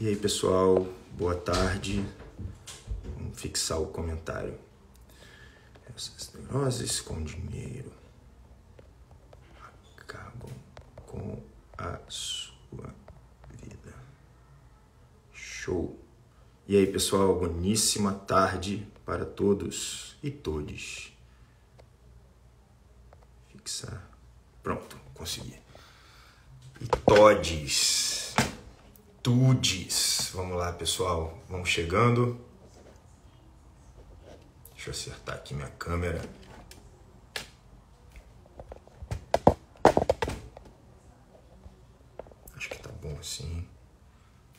E aí, pessoal, boa tarde. Vamos fixar o comentário. Essas neuroses com dinheiro acabam com a sua vida. Show! E aí, pessoal, boníssima tarde para todos e todes. Fixar. Pronto, consegui. E todes. Tudes. Vamos lá, pessoal. Vamos chegando. Deixa eu acertar aqui minha câmera. Acho que tá bom assim.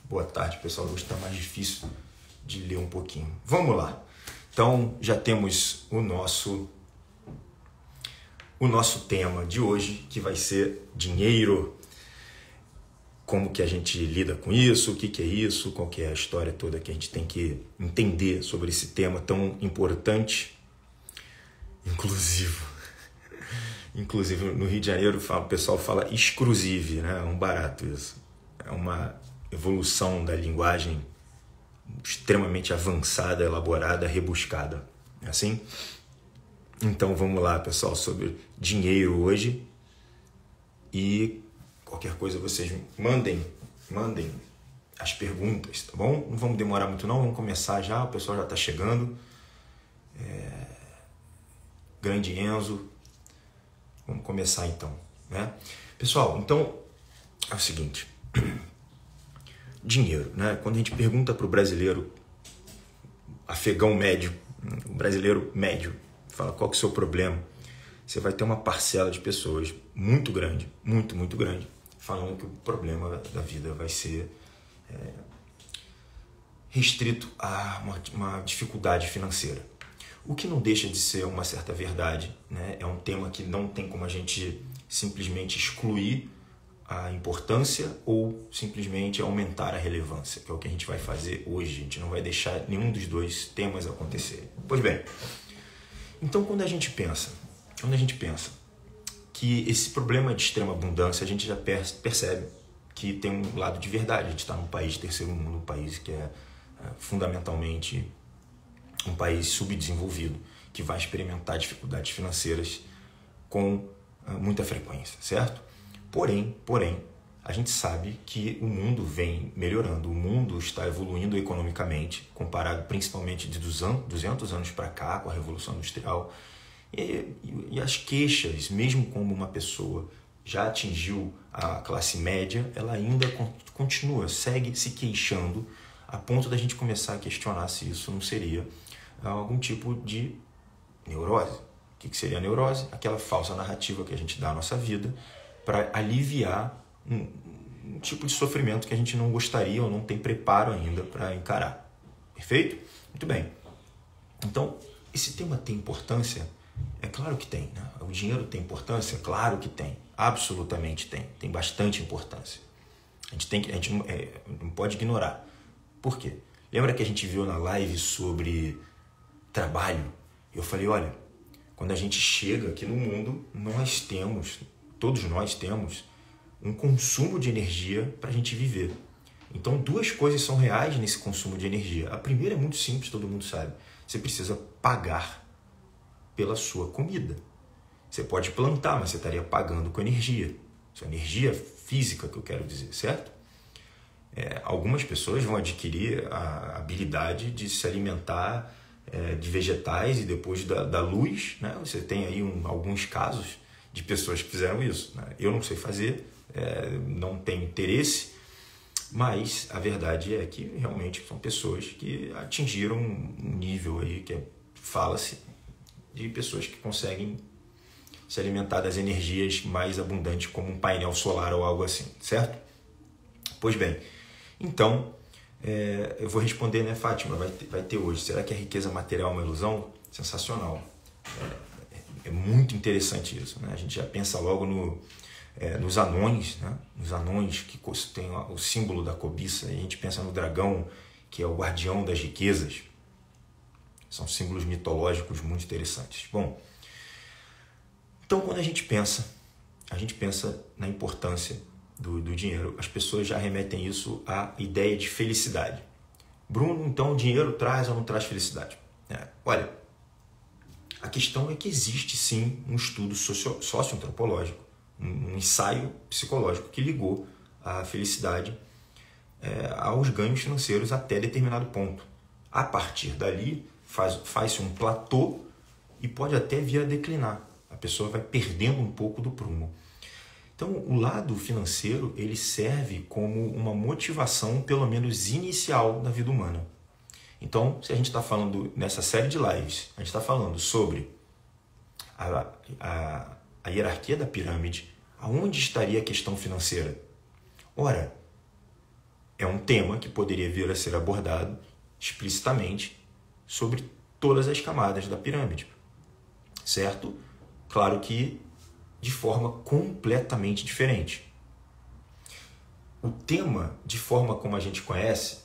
Boa tarde, pessoal. Hoje tá mais difícil de ler um pouquinho. Vamos lá. Então, já temos o nosso tema de hoje, que vai ser dinheiro. Como que a gente lida com isso, o que é isso, qual que é a história toda que a gente tem que entender sobre esse tema tão importante, inclusive no Rio de Janeiro o pessoal fala exclusive, né? É um barato isso, é uma evolução da linguagem extremamente avançada, elaborada, rebuscada, é assim? Então vamos lá, pessoal, sobre dinheiro hoje. E qualquer coisa vocês mandem as perguntas, tá bom? Não vamos demorar muito não, vamos começar já, o pessoal já está chegando. Grande Enzo, vamos começar então, né? Pessoal, então é o seguinte, dinheiro, né? Quando a gente pergunta para o brasileiro, afegão médio, o brasileiro médio, fala qual que é o seu problema, você vai ter uma parcela de pessoas muito grande, muito grande, falando que o problema da vida vai ser restrito a uma dificuldade financeira. O que não deixa de ser uma certa verdade, né? É um tema que não tem como a gente simplesmente excluir a importância ou simplesmente aumentar a relevância, que é o que a gente vai fazer hoje. A gente não vai deixar nenhum dos dois temas acontecerem. Pois bem, então quando a gente pensa que esse problema de extrema abundância, a gente já percebe que tem um lado de verdade. A gente está num país de terceiro mundo, um país que é fundamentalmente um país subdesenvolvido, que vai experimentar dificuldades financeiras com muita frequência, certo? Porém, a gente sabe que o mundo vem melhorando, o mundo está evoluindo economicamente, comparado principalmente de 200 anos para cá, com a Revolução Industrial. E as queixas, mesmo como uma pessoa já atingiu a classe média, ela ainda continua, segue se queixando, a ponto da gente começar a questionar se isso não seria algum tipo de neurose. O que seria a neurose? Aquela falsa narrativa que a gente dá à nossa vida para aliviar um tipo de sofrimento que a gente não gostaria ou não tem preparo ainda para encarar. Perfeito? Muito bem. Então, esse tema tem importância? É claro que tem, né? O dinheiro tem importância? Claro que tem. Absolutamente tem. Tem bastante importância. A gente não pode ignorar. Por quê? Lembra que a gente viu na live sobre trabalho? Eu falei, olha, quando a gente chega aqui no mundo, todos nós temos um consumo de energia para a gente viver. Então, duas coisas são reais nesse consumo de energia. A primeira é muito simples, todo mundo sabe. Você precisa pagar pela sua comida. Você pode plantar, mas você estaria pagando com energia. Sua energia física, que eu quero dizer, certo? Algumas pessoas vão adquirir a habilidade de se alimentar de vegetais e depois da luz, né? Você tem aí alguns casos de pessoas que fizeram isso, né? Eu não sei fazer, não tenho interesse, mas a verdade é que realmente são pessoas que atingiram um nível aí que fala-se de pessoas que conseguem se alimentar das energias mais abundantes, como um painel solar ou algo assim, certo? Pois bem, então, eu vou responder, né, Fátima? Vai ter hoje. Será que a riqueza material é uma ilusão? Sensacional. É muito interessante isso, né? A gente já pensa logo nos anões, né? Nos anões que tem o símbolo da cobiça. E a gente pensa no dragão, que é o guardião das riquezas. São símbolos mitológicos muito interessantes. Bom, então quando a gente pensa na importância do dinheiro, as pessoas já remetem isso à ideia de felicidade. Bruno, então o dinheiro traz ou não traz felicidade? Olha, a questão é que existe sim um estudo socioantropológico, um ensaio psicológico que ligou a felicidade aos ganhos financeiros até determinado ponto. A partir dali, faz-se um platô e pode até vir a declinar. A pessoa vai perdendo um pouco do prumo. Então, o lado financeiro, ele serve como uma motivação, pelo menos inicial, da vida humana. Então, se a gente está falando nessa série de lives, a gente está falando sobre a hierarquia da pirâmide, aonde estaria a questão financeira? Ora, é um tema que poderia vir a ser abordado explicitamente sobre todas as camadas da pirâmide, certo? Claro que de forma completamente diferente. O tema, de forma como a gente conhece,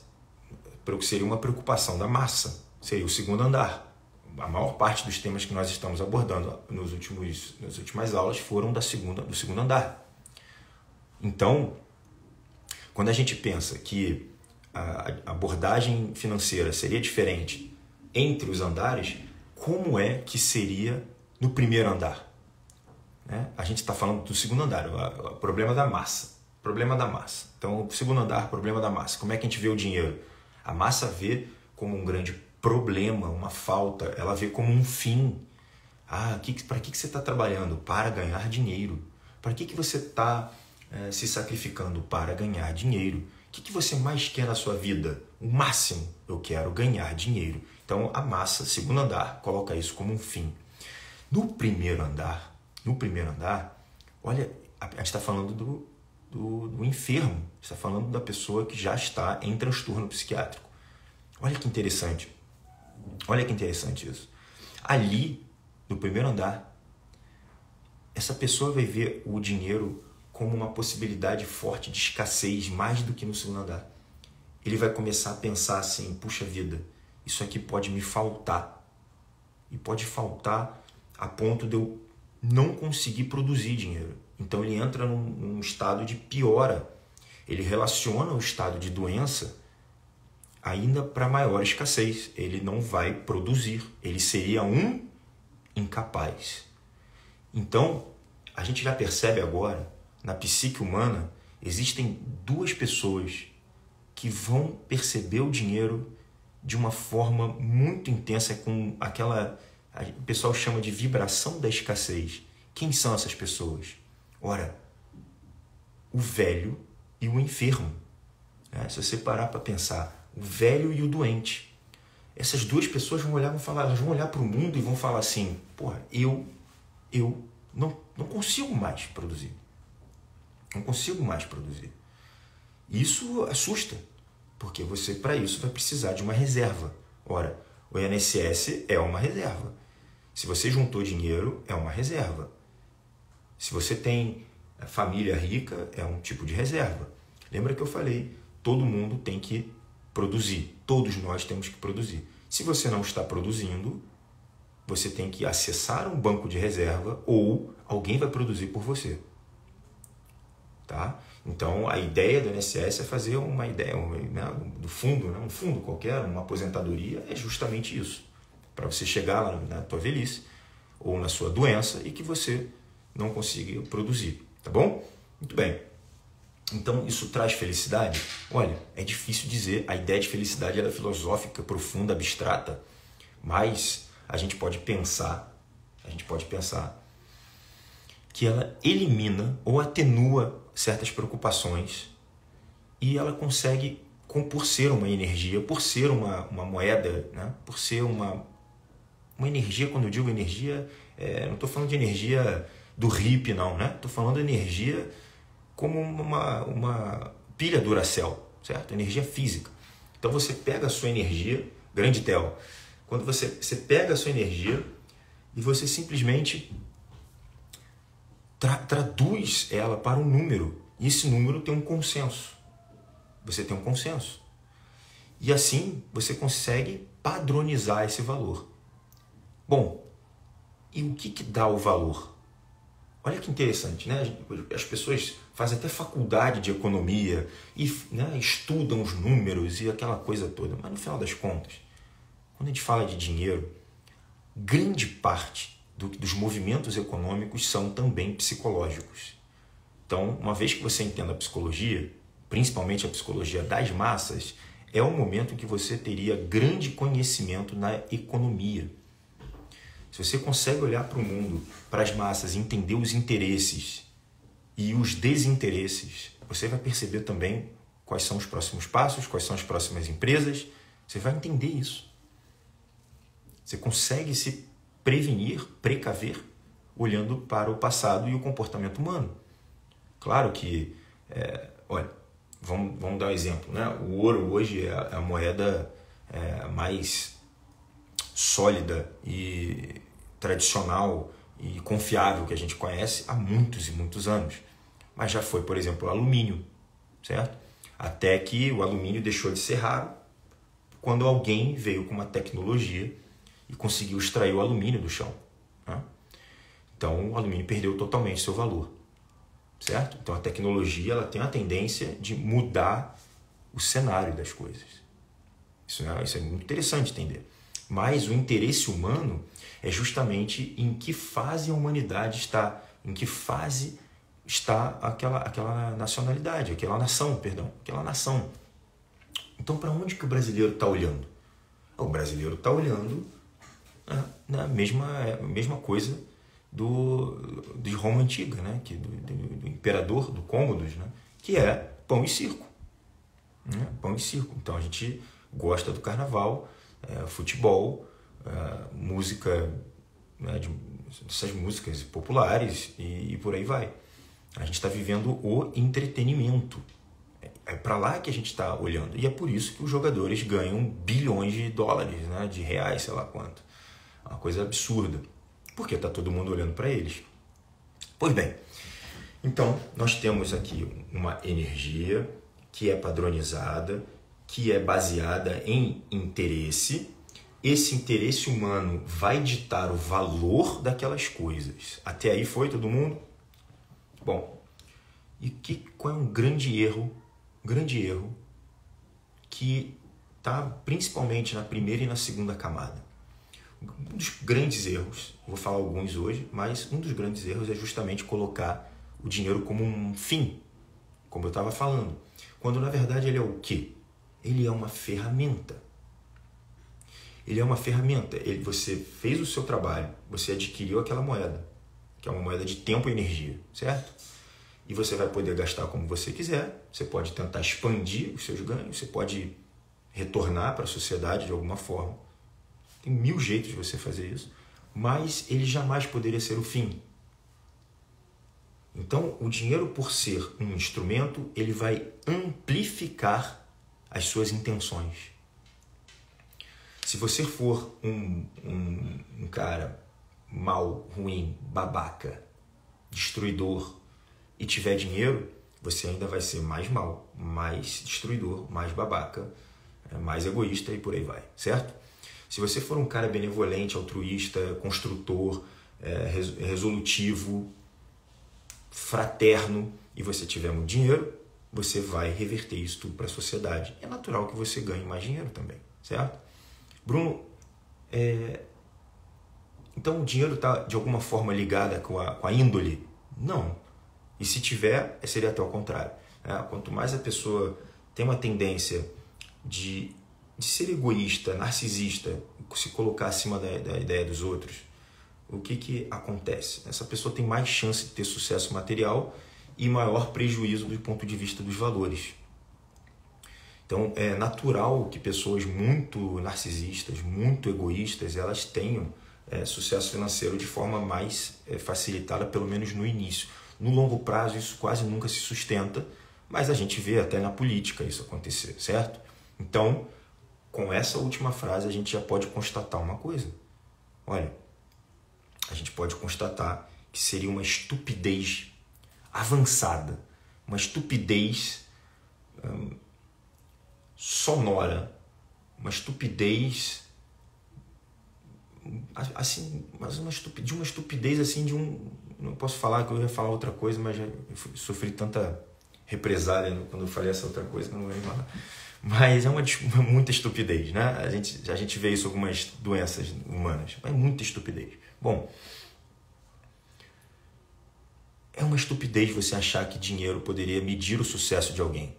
seria uma preocupação da massa, seria o segundo andar. A maior parte dos temas que nós estamos abordando nas últimas aulas foram do segundo andar. Então, quando a gente pensa que a abordagem financeira seria diferente entre os andares, como é que seria no primeiro andar? A gente está falando do segundo andar, o problema da massa. Problema da massa. Então, o segundo andar, problema da massa. Como é que a gente vê o dinheiro? A massa vê como um grande problema, uma falta. Ela vê como um fim. Para que você está trabalhando? Para ganhar dinheiro. Para que você está se sacrificando? Para ganhar dinheiro. O que você mais quer na sua vida? O máximo, eu quero ganhar dinheiro. Então, a massa, segundo andar, coloca isso como um fim. No primeiro andar, olha, a gente está falando do enfermo, está falando da pessoa que já está em transtorno psiquiátrico. Olha que interessante isso. Ali, no primeiro andar, essa pessoa vai ver o dinheiro como uma possibilidade forte de escassez, mais do que no segundo andar. Ele vai começar a pensar assim, puxa vida, isso aqui pode me faltar. E pode faltar a ponto de eu não conseguir produzir dinheiro. Então ele entra num estado de piora. Ele relaciona o estado de doença ainda para maior escassez. Ele não vai produzir. Ele seria um incapaz. Então, a gente já percebe agora, na psique humana, existem duas pessoas que vão perceber o dinheiro de uma forma muito intensa, com aquela... O pessoal chama de vibração da escassez. Quem são essas pessoas? Ora, o velho e o enfermo. Se você parar para pensar, o velho e o doente. Essas duas pessoas vão olhar, elas vão olhar para o mundo e vão falar assim, porra, eu não consigo mais produzir. Não consigo mais produzir. Isso assusta, porque você, para isso, vai precisar de uma reserva. Ora, o INSS é uma reserva. Se você juntou dinheiro, é uma reserva. Se você tem família rica, é um tipo de reserva. Lembra que eu falei, todo mundo tem que produzir. Todos nós temos que produzir. Se você não está produzindo, você tem que acessar um banco de reserva ou alguém vai produzir por você. Tá? Então, a ideia do INSS é fazer uma ideia do fundo, um fundo qualquer, uma aposentadoria, é justamente isso. Para você chegar lá na tua velhice ou na sua doença e que você não consiga produzir. Tá bom? Muito bem. Então, isso traz felicidade? Olha, é difícil dizer. A ideia de felicidade é filosófica, profunda, abstrata, mas a gente pode pensar que ela elimina ou atenua certas preocupações e ela consegue, por ser uma energia, por ser uma moeda, né? Por ser uma energia. Quando eu digo energia, não estou falando de energia do hippie, não, né? Estou falando de energia como uma pilha Duracell, certo? Energia física. Então você pega a sua energia, grande Theo, quando você pega a sua energia e você simplesmente traduz ela para um número. E esse número tem um consenso. Você tem um consenso. E assim você consegue padronizar esse valor. Bom, e o que dá o valor? Olha que interessante, né? As pessoas fazem até faculdade de economia e, né, estudam os números e aquela coisa toda. Mas no final das contas, quando a gente fala de dinheiro, grande parte dos movimentos econômicos são também psicológicos. Então, uma vez que você entenda a psicologia, principalmente a psicologia das massas, é o momento em que você teria grande conhecimento na economia. Se você consegue olhar para o mundo, para as massas, entender os interesses e os desinteresses, você vai perceber também quais são os próximos passos, quais são as próximas empresas. Você vai entender isso. Você consegue se prevenir, precaver, olhando para o passado e o comportamento humano. Claro que, olha, vamos dar um exemplo, né? O ouro hoje é a moeda mais sólida e tradicional e confiável que a gente conhece há muitos e muitos anos. Mas já foi, por exemplo, o alumínio, certo? Até que o alumínio deixou de ser raro quando alguém veio com uma tecnologia e conseguiu extrair o alumínio do chão, né? Então, o alumínio perdeu totalmente seu valor, certo? Então, a tecnologia ela tem a tendência de mudar o cenário das coisas. Isso é muito interessante entender. Mas o interesse humano é justamente em que fase a humanidade está, em que fase está aquela nacionalidade, aquela nação. Então, para onde que o brasileiro está olhando? O brasileiro está olhando na mesma coisa de Roma Antiga, né? do imperador, do Cômodos, né? Que é pão e circo. Né? Pão e circo. Então, a gente gosta do carnaval, futebol, música, né, dessas músicas populares e por aí vai. A gente está vivendo o entretenimento. É para lá que a gente está olhando. E é por isso que os jogadores ganham bilhões de dólares, né, de reais, sei lá quanto. Uma coisa absurda. Porque está todo mundo olhando para eles. Pois bem, então nós temos aqui uma energia que é padronizada, que é baseada em interesse. Esse interesse humano vai ditar o valor daquelas coisas. Até aí foi todo mundo? Bom, e qual é um grande erro que está principalmente na primeira e na segunda camada? Um dos grandes erros, vou falar alguns hoje, mas um dos grandes erros é justamente colocar o dinheiro como um fim, como eu estava falando. Quando na verdade ele é o quê? Ele é uma ferramenta. Ele é uma ferramenta. Você fez o seu trabalho, você adquiriu aquela moeda, que é uma moeda de tempo e energia, certo? E você vai poder gastar como você quiser, você pode tentar expandir os seus ganhos, você pode retornar para a sociedade de alguma forma. Tem 1000 jeitos de você fazer isso, mas ele jamais poderia ser o fim. Então, o dinheiro, por ser um instrumento, ele vai amplificar as suas intenções. Se você for um cara mau, ruim, babaca, destruidor e tiver dinheiro, você ainda vai ser mais mau, mais destruidor, mais babaca, mais egoísta e por aí vai, certo? Se você for um cara benevolente, altruísta, construtor, resolutivo, fraterno e você tiver muito dinheiro, você vai reverter isso tudo para a sociedade. É natural que você ganhe mais dinheiro também, certo? Bruno, então o dinheiro está de alguma forma ligado com a índole? Não. E se tiver, seria até o contrário. Quanto mais a pessoa tem uma tendência de ser egoísta, narcisista, se colocar acima da ideia dos outros, o que acontece? Essa pessoa tem mais chance de ter sucesso material e maior prejuízo do ponto de vista dos valores. Então, é natural que pessoas muito narcisistas, muito egoístas, elas tenham sucesso financeiro de forma mais facilitada, pelo menos no início. No longo prazo, isso quase nunca se sustenta, mas a gente vê até na política isso acontecer, certo? Então, com essa última frase, a gente já pode constatar uma coisa. Olha, a gente pode constatar que seria uma estupidez avançada, uma estupidez sonora, uma estupidez assim, mas uma estupidez assim de um não posso falar que eu ia falar outra coisa, mas já sofri tanta represália quando eu falei essa outra coisa que eu não vou nem falar. Mas é muita estupidez, né? A gente vê isso em algumas doenças humanas, mas é muita estupidez. Bom, é uma estupidez você achar que dinheiro poderia medir o sucesso de alguém.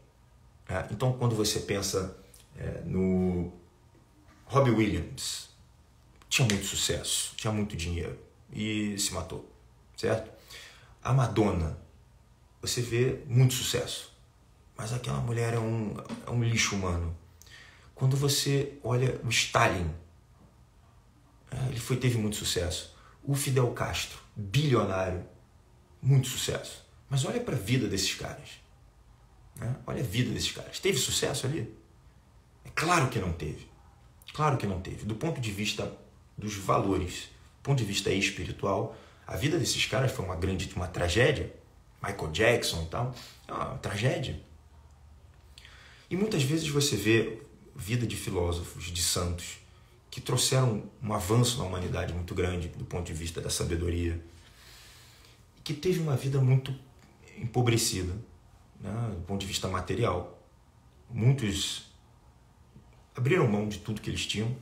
Né? Então, quando você pensa no Robbie Williams, tinha muito sucesso, tinha muito dinheiro e se matou, certo? A Madonna, você vê muito sucesso, mas aquela mulher é um lixo humano. Quando você olha o Stalin, ele teve muito sucesso. O Fidel Castro, bilionário, muito sucesso. Mas olha para a vida desses caras. Né? Olha a vida desses caras. Teve sucesso ali? É claro que não teve. Claro que não teve. Do ponto de vista dos valores, do ponto de vista espiritual, a vida desses caras foi uma tragédia. Michael Jackson e tal, é uma tragédia. E muitas vezes você vê vida de filósofos, de santos, que trouxeram um avanço na humanidade muito grande do ponto de vista da sabedoria, e que teve uma vida muito empobrecida, né, do ponto de vista material. Muitos abriram mão de tudo que eles tinham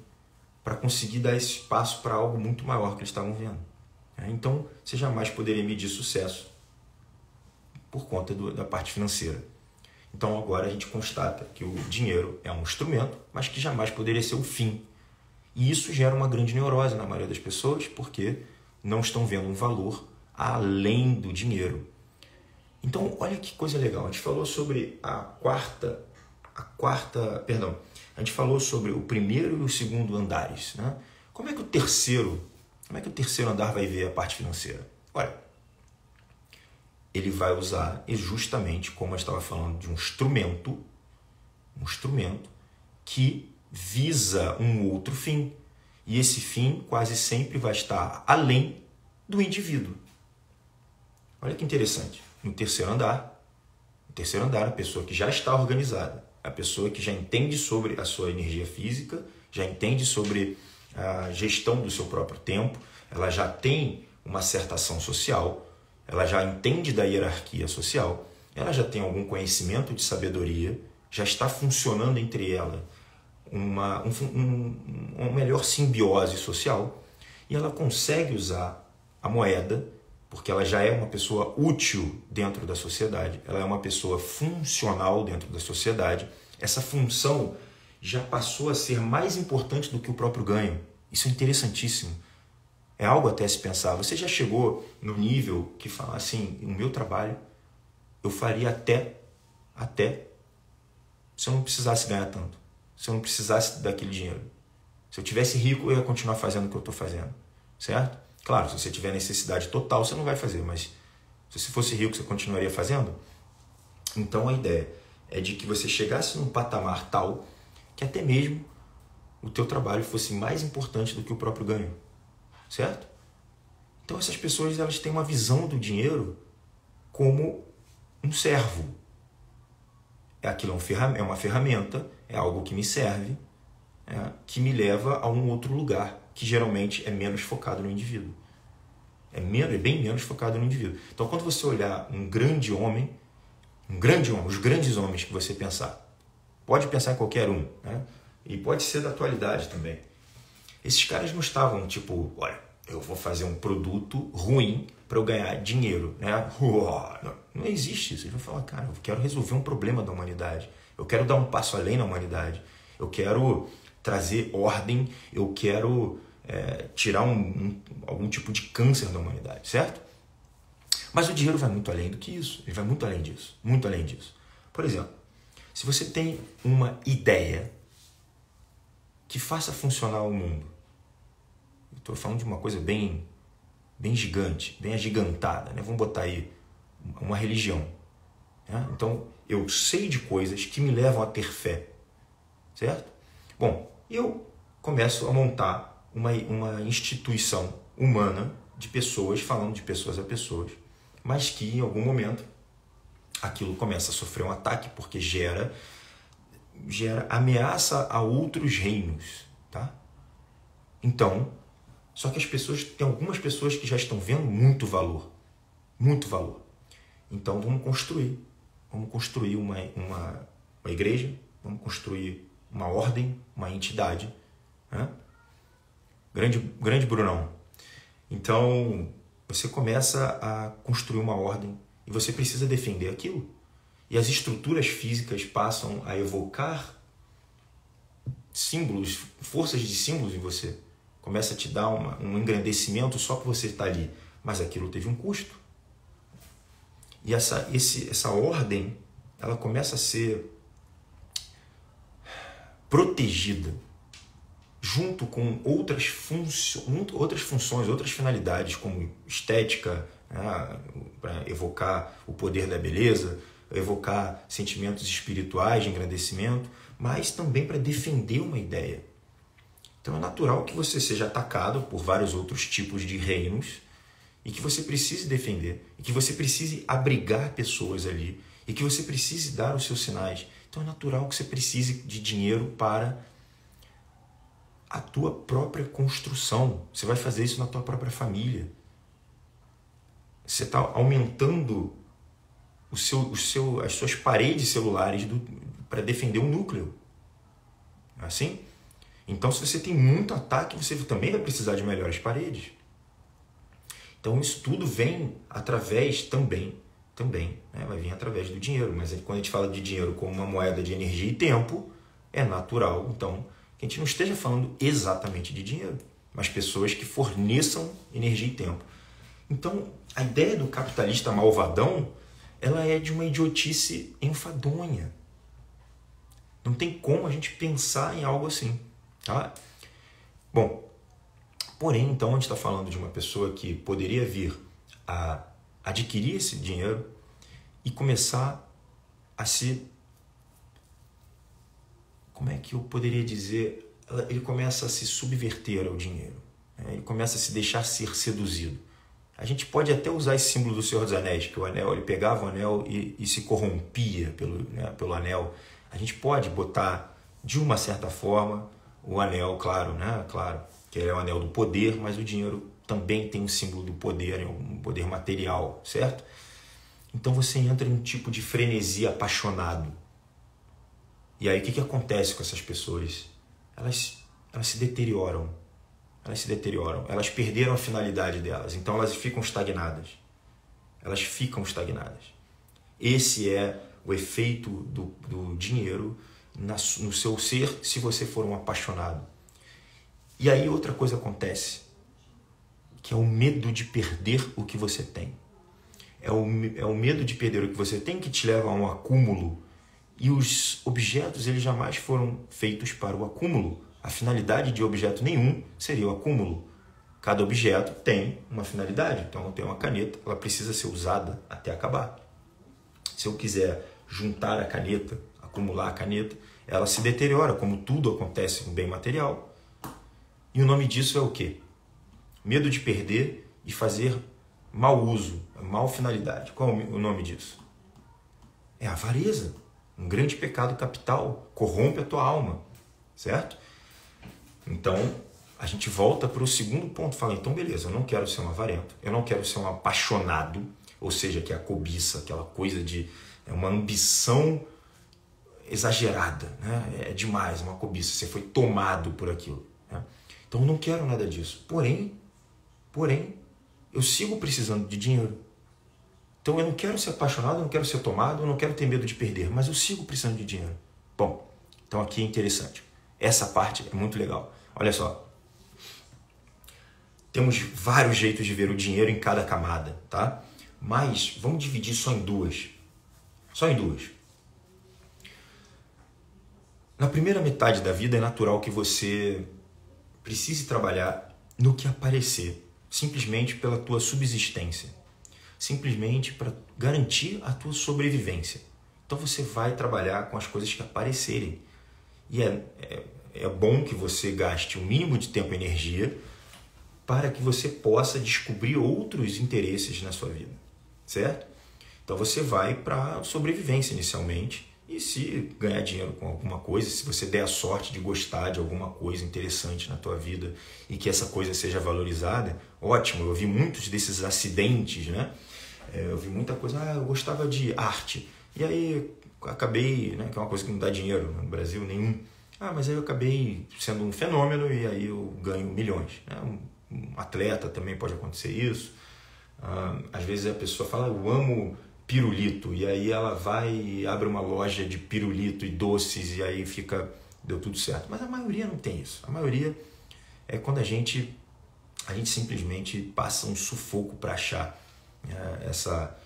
para conseguir dar esse espaço para algo muito maior que eles estavam vendo. Então, você jamais poderia medir sucesso por conta da parte financeira. Então agora a gente constata que o dinheiro é um instrumento, mas que jamais poderia ser o fim. E isso gera uma grande neurose na maioria das pessoas, porque não estão vendo um valor além do dinheiro. Então olha que coisa legal, a gente falou sobre a gente falou sobre o primeiro e o segundo andares, né? Como é que o terceiro andar vai ver a parte financeira? Olha, ele vai usar justamente, como eu estava falando, de um instrumento que visa um outro fim. E esse fim quase sempre vai estar além do indivíduo. Olha que interessante. No terceiro andar, a pessoa que já está organizada, a pessoa que já entende sobre a sua energia física, já entende sobre a gestão do seu próprio tempo, ela já tem uma certa ação social, ela já entende da hierarquia social, ela já tem algum conhecimento de sabedoria, já está funcionando entre ela uma melhor simbiose social, e ela consegue usar a moeda, porque ela já é uma pessoa útil dentro da sociedade, ela é uma pessoa funcional dentro da sociedade. Essa função já passou a ser mais importante do que o próprio ganho. Isso é interessantíssimo. É algo até se pensar. Você já chegou no nível que fala assim, o meu trabalho eu faria até se eu não precisasse ganhar tanto, se eu não precisasse daquele dinheiro. Se eu tivesse rico, eu ia continuar fazendo o que eu estou fazendo, certo? Claro, se você tiver necessidade total, você não vai fazer, mas se você fosse rico, você continuaria fazendo? Então a ideia é de que você chegasse num patamar tal que até mesmo o teu trabalho fosse mais importante do que o próprio ganho. Certo? Então essas pessoas elas têm uma visão do dinheiro como um servo. Aquilo é uma ferramenta, é algo que me serve, que me leva a um outro lugar, que geralmente é menos focado no indivíduo. É bem menos focado no indivíduo. Então quando você olhar um grande homem, os grandes homens que você pensar, pode pensar em qualquer um, né? E pode ser da atualidade também. Esses caras não estavam tipo, olha, eu vou fazer um produto ruim para eu ganhar dinheiro, né? Não existe isso. Eles vão falar, cara, eu quero resolver um problema da humanidade. Eu quero dar um passo além na humanidade. Eu quero trazer ordem. Eu quero tirar algum tipo de câncer da humanidade, certo? Mas o dinheiro vai muito além do que isso. Ele vai muito além disso. Muito além disso. Por exemplo, se você tem uma ideia que faça funcionar o mundo. Estou falando de uma coisa bem gigante, bem agigantada, né? Vamos botar aí uma religião. Né? Então, eu sei de coisas que me levam a ter fé. Certo? Bom, eu começo a montar uma instituição humana de pessoas, falando de pessoas a pessoas, mas que em algum momento aquilo começa a sofrer um ataque porque gera ameaça a outros reinos, tá? Então, só que tem algumas pessoas que já estão vendo muito valor muito valor. Então vamos construir uma igreja, vamos construir uma ordem, uma entidade. Né? Grande Brunão. Então você começa a construir uma ordem e você precisa defender aquilo. E as estruturas físicas passam a evocar símbolos, forças de símbolos em você. Começa a te dar um engrandecimento só por você estar ali. Mas aquilo teve um custo. E essa ordem, ela começa a ser protegida junto com outras funções, outras finalidades, como estética, né, para evocar o poder da beleza, evocar sentimentos espirituais de engrandecimento, mas também para defender uma ideia. Então é natural que você seja atacado por vários outros tipos de reinos e que você precise defender, e que você precise abrigar pessoas ali, e que você precise dar os seus sinais. Então é natural que você precise de dinheiro para a tua própria construção. Você vai fazer isso na tua própria família. Você está aumentando as suas paredes celulares para defender um núcleo. Assim? Então, se você tem muito ataque, você também vai precisar de melhores paredes. Então, isso tudo vem através também, né? Vai vir através do dinheiro. Mas quando a gente fala de dinheiro como uma moeda de energia e tempo, é natural, então, que a gente não esteja falando exatamente de dinheiro, mas pessoas que forneçam energia e tempo. Então, a ideia do capitalista malvadão, ela é de uma idiotice enfadonha. Não tem como a gente pensar em algo assim. Tá? Bom, porém, então, a gente está falando de uma pessoa que poderia vir a adquirir esse dinheiro e começar a se... Como é que eu poderia dizer? Ele começa a se subverter ao dinheiro. Né? Ele começa a se deixar ser seduzido. A gente pode até usar esse símbolo do Senhor dos Anéis, que o anel, ele pegava o anel e se corrompia pelo anel. A gente pode botar, de uma certa forma, o anel, claro, né? Claro, que é o anel do poder, mas o dinheiro também tem um símbolo do poder, um poder material, certo? Então você entra em um tipo de frenesi apaixonado. E aí o que acontece com essas pessoas? Elas se deterioram. Elas perderam a finalidade delas, então elas ficam estagnadas. Esse é o efeito do dinheiro no seu ser, se você for um apaixonado. E aí outra coisa acontece, que é o medo de perder o que você tem. É o medo de perder o que você tem que te leva a um acúmulo. E os objetos, eles jamais foram feitos para o acúmulo. A finalidade de objeto nenhum seria o acúmulo. Cada objeto tem uma finalidade. Então, eu tenho uma caneta, ela precisa ser usada até acabar. Se eu quiser juntar a caneta, acumular a caneta, ela se deteriora, como tudo acontece com bem material. E o nome disso é o quê? Medo de perder e fazer mau uso, mal finalidade. Qual é o nome disso? É a avareza. Um grande pecado capital, corrompe a tua alma, certo? Então, a gente volta para o segundo ponto, fala, então beleza, eu não quero ser um avarento, eu não quero ser um apaixonado, ou seja, que é a cobiça, aquela coisa de uma ambição exagerada, né? É demais, uma cobiça, você foi tomado por aquilo, né? Então eu não quero nada disso, porém, eu sigo precisando de dinheiro. Então eu não quero ser apaixonado, eu não quero ser tomado, eu não quero ter medo de perder, mas eu sigo precisando de dinheiro. Bom, então aqui é interessante. Essa parte é muito legal. Olha só. Temos vários jeitos de ver o dinheiro em cada camada, tá? Mas vamos dividir só em duas. Só em duas. Na primeira metade da vida é natural que você precise trabalhar no que aparecer, simplesmente pela tua subsistência. Simplesmente para garantir a tua sobrevivência. Então você vai trabalhar com as coisas que aparecerem. E é bom que você gaste o mínimo de tempo e energia para que você possa descobrir outros interesses na sua vida, certo? Então você vai para a sobrevivência inicialmente e se ganhar dinheiro com alguma coisa, se você der a sorte de gostar de alguma coisa interessante na tua vida e que essa coisa seja valorizada, ótimo, eu vi muitos desses acidentes, né? Eu vi muita coisa, eu gostava de arte. E aí acabei, né, que é uma coisa que não dá dinheiro no Brasil nenhum. Mas aí eu acabei sendo um fenômeno e aí eu ganho milhões. Né? Um atleta também pode acontecer isso. Às vezes a pessoa fala, eu amo pirulito, e aí ela vai e abre uma loja de pirulito e doces e aí deu tudo certo. Mas a maioria não tem isso. A maioria é quando a gente simplesmente passa um sufoco para achar essa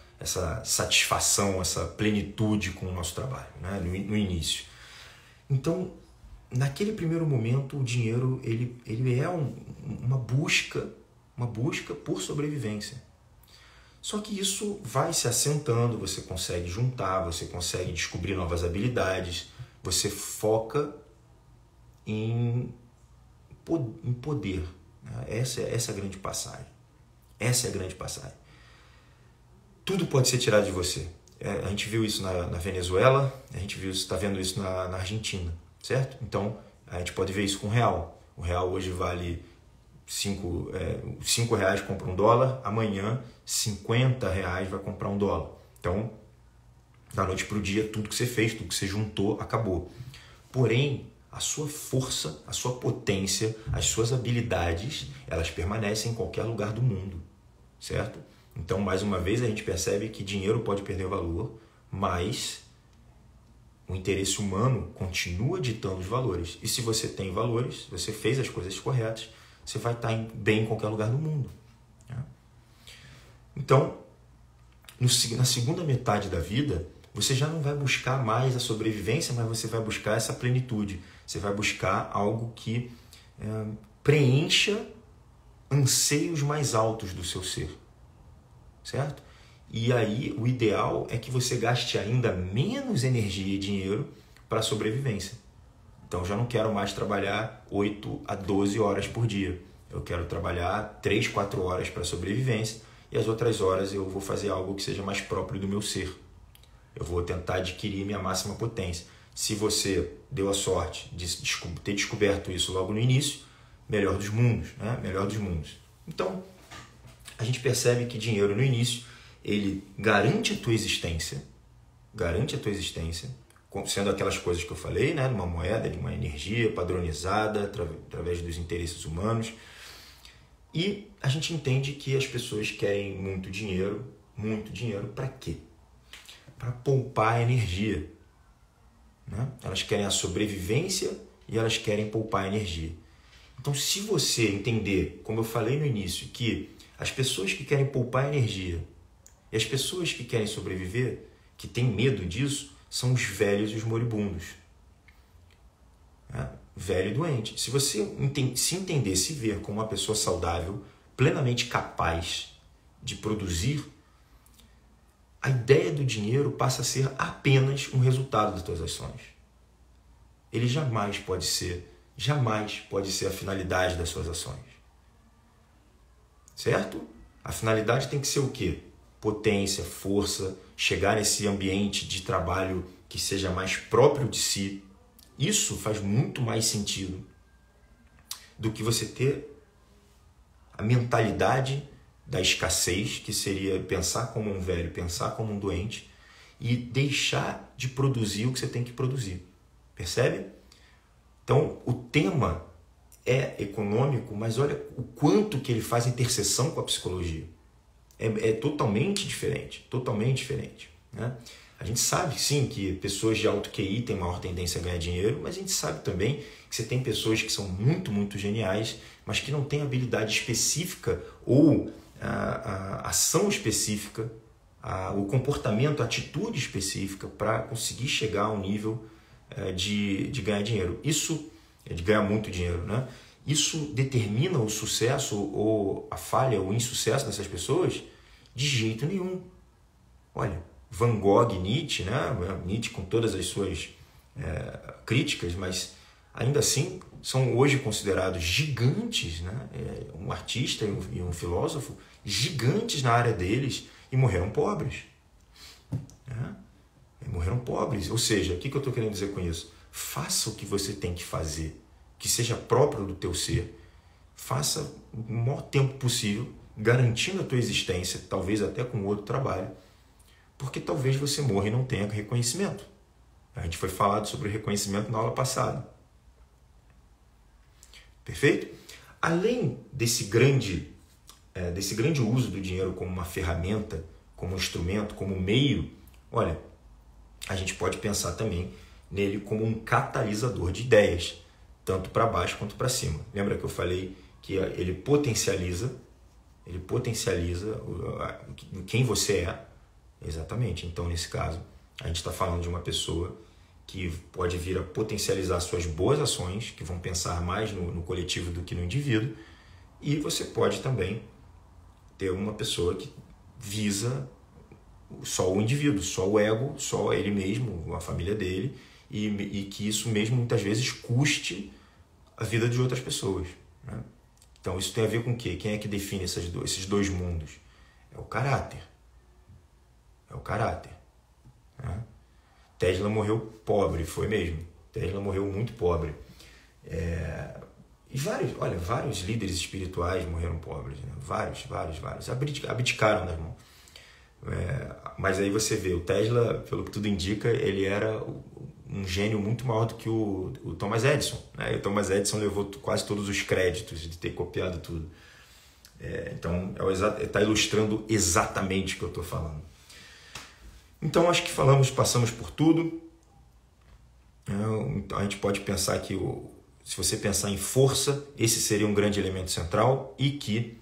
satisfação, essa plenitude com o nosso trabalho, né? no início. Então, naquele primeiro momento, o dinheiro ele é uma busca por sobrevivência. Só que isso vai se assentando, você consegue juntar, você consegue descobrir novas habilidades, você foca em poder. Essa é a grande passagem. Essa é a grande passagem. Tudo pode ser tirado de você. A gente viu isso na Venezuela, a gente está vendo isso na Argentina, certo? Então, a gente pode ver isso com o real. O real hoje vale 5 reais compra $1, amanhã 50 reais vai comprar $1. Então, da noite para o dia, tudo que você fez, tudo que você juntou, acabou. Porém, a sua força, a sua potência, as suas habilidades, elas permanecem em qualquer lugar do mundo, certo? Então, mais uma vez, a gente percebe que dinheiro pode perder valor, mas o interesse humano continua ditando os valores. E se você tem valores, você fez as coisas corretas, você vai estar bem em qualquer lugar do mundo. Então, na segunda metade da vida, você já não vai buscar mais a sobrevivência, mas você vai buscar essa plenitude. Você vai buscar algo que preencha anseios mais altos do seu ser. Certo? E aí o ideal é que você gaste ainda menos energia e dinheiro para a sobrevivência. Então já não quero mais trabalhar 8 a 12 horas por dia. Eu quero trabalhar 3, 4 horas para a sobrevivência e as outras horas eu vou fazer algo que seja mais próprio do meu ser. Eu vou tentar adquirir minha máxima potência. Se você deu a sorte de ter descoberto isso logo no início, melhor dos mundos, né? Melhor dos mundos. Então, a gente percebe que dinheiro no início, ele garante a tua existência, sendo aquelas coisas que eu falei, né? Uma moeda, de uma energia padronizada através dos interesses humanos. E a gente entende que as pessoas querem muito dinheiro para quê? Para poupar energia. Né? Elas querem a sobrevivência e elas querem poupar energia. Então, se você entender, como eu falei no início, que as pessoas que querem poupar energia e as pessoas que querem sobreviver, que têm medo disso, são os velhos e os moribundos. Velho e doente. Se você se entender, se ver como uma pessoa saudável, plenamente capaz de produzir, a ideia do dinheiro passa a ser apenas um resultado das tuas ações. Ele jamais pode ser a finalidade das suas ações. Certo? A finalidade tem que ser o quê? Potência, força, chegar nesse ambiente de trabalho que seja mais próprio de si. Isso faz muito mais sentido do que você ter a mentalidade da escassez, que seria pensar como um velho, pensar como um doente e deixar de produzir o que você tem que produzir. Percebe? Então, o tema é econômico, mas olha o quanto que ele faz interseção com a psicologia. É totalmente diferente, né? A gente sabe, sim, que pessoas de alto QI têm maior tendência a ganhar dinheiro, mas a gente sabe também que você tem pessoas que são muito, muito geniais, mas que não têm habilidade específica ou a ação específica, o comportamento, a atitude específica para conseguir chegar a um nível de ganhar dinheiro. Isso de ganhar muito dinheiro, né? Isso determina o sucesso ou a falha ou o insucesso dessas pessoas? De jeito nenhum. Olha, Van Gogh, Nietzsche, né? Nietzsche com todas as suas críticas, mas ainda assim são hoje considerados gigantes, né? Um artista e um filósofo gigantes na área deles e morreram pobres. Né? Morreram pobres. Ou seja, o que eu estou querendo dizer com isso? Faça o que você tem que fazer, que seja próprio do teu ser. Faça o maior tempo possível garantindo a tua existência, talvez até com outro trabalho, porque talvez você morra e não tenha reconhecimento. A gente foi falado sobre reconhecimento na aula passada. Perfeito? Além desse grande uso do dinheiro como uma ferramenta, como um instrumento, como um meio, olha, a gente pode pensar também nele como um catalisador de ideias, tanto para baixo quanto para cima. Lembra que eu falei que ele potencializa quem você é? Exatamente. Então, nesse caso, a gente está falando de uma pessoa que pode vir a potencializar suas boas ações, que vão pensar mais no coletivo do que no indivíduo, e você pode também ter uma pessoa que visa só o indivíduo, só o ego, só ele mesmo, a família dele, e que isso mesmo muitas vezes custe a vida de outras pessoas, né? Então isso tem a ver com o quê? Quem é que define esses dois mundos? É o caráter. É o caráter, né? Tesla morreu pobre, foi mesmo. Tesla morreu muito pobre. E vários líderes espirituais morreram pobres, né? Vários. Abdicaram das mãos. Mas aí você vê, o Tesla, pelo que tudo indica, ele era um gênio muito maior do que o Thomas Edison, né? E o Thomas Edison levou quase todos os créditos de ter copiado tudo. Então, está ilustrando exatamente o que eu estou falando. Então, acho que passamos por tudo. Então, a gente pode pensar que, se você pensar em força, esse seria um grande elemento central, e que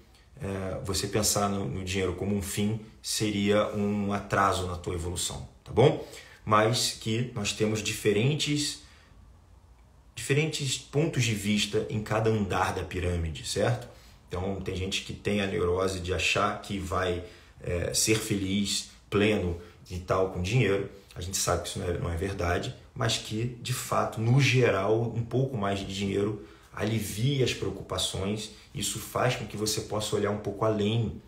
você pensar no dinheiro como um fim seria um atraso na tua evolução, tá bom? Mas que nós temos diferentes pontos de vista em cada andar da pirâmide, certo? Então, tem gente que tem a neurose de achar que vai ser feliz, pleno e tal com dinheiro. A gente sabe que isso não é verdade, mas que, de fato, no geral, um pouco mais de dinheiro alivia as preocupações. Isso faz com que você possa olhar um pouco além,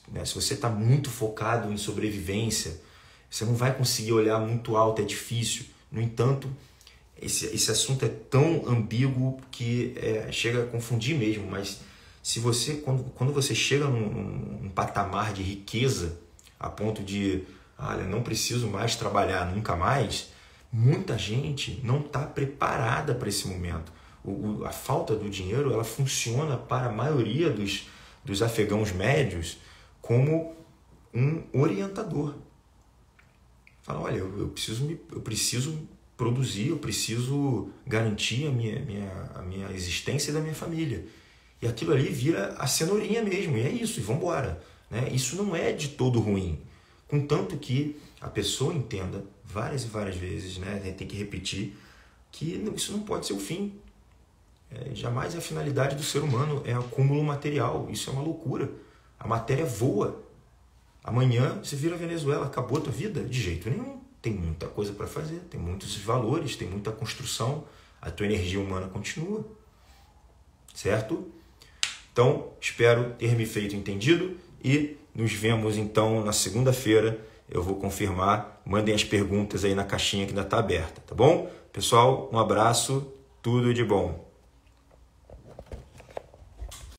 né? Se você está muito focado em sobrevivência, você não vai conseguir olhar muito alto, é difícil. No entanto, esse assunto é tão ambíguo que chega a confundir mesmo. Mas se você, quando você chega num patamar de riqueza, a ponto de, olha, não preciso mais trabalhar nunca mais, muita gente não está preparada para esse momento. A falta do dinheiro, ela funciona para a maioria dos afegãos médios como um orientador. Fala, olha, eu preciso produzir, eu preciso garantir a minha existência e da minha família. E aquilo ali vira a cenourinha mesmo, e é isso, e vamos embora, né? Isso não é de todo ruim, contanto que a pessoa entenda várias e várias vezes, né? A gente tem que repetir que isso não pode ser o fim. Jamais a finalidade do ser humano é acúmulo material. Isso é uma loucura. A matéria voa. Amanhã você vira a Venezuela, acabou a tua vida? De jeito nenhum. Tem muita coisa para fazer, tem muitos valores, tem muita construção. A tua energia humana continua. Certo? Então, espero ter me feito entendido e nos vemos então na segunda-feira. Eu vou confirmar. Mandem as perguntas aí na caixinha que ainda está aberta, tá bom? Pessoal, um abraço, tudo de bom.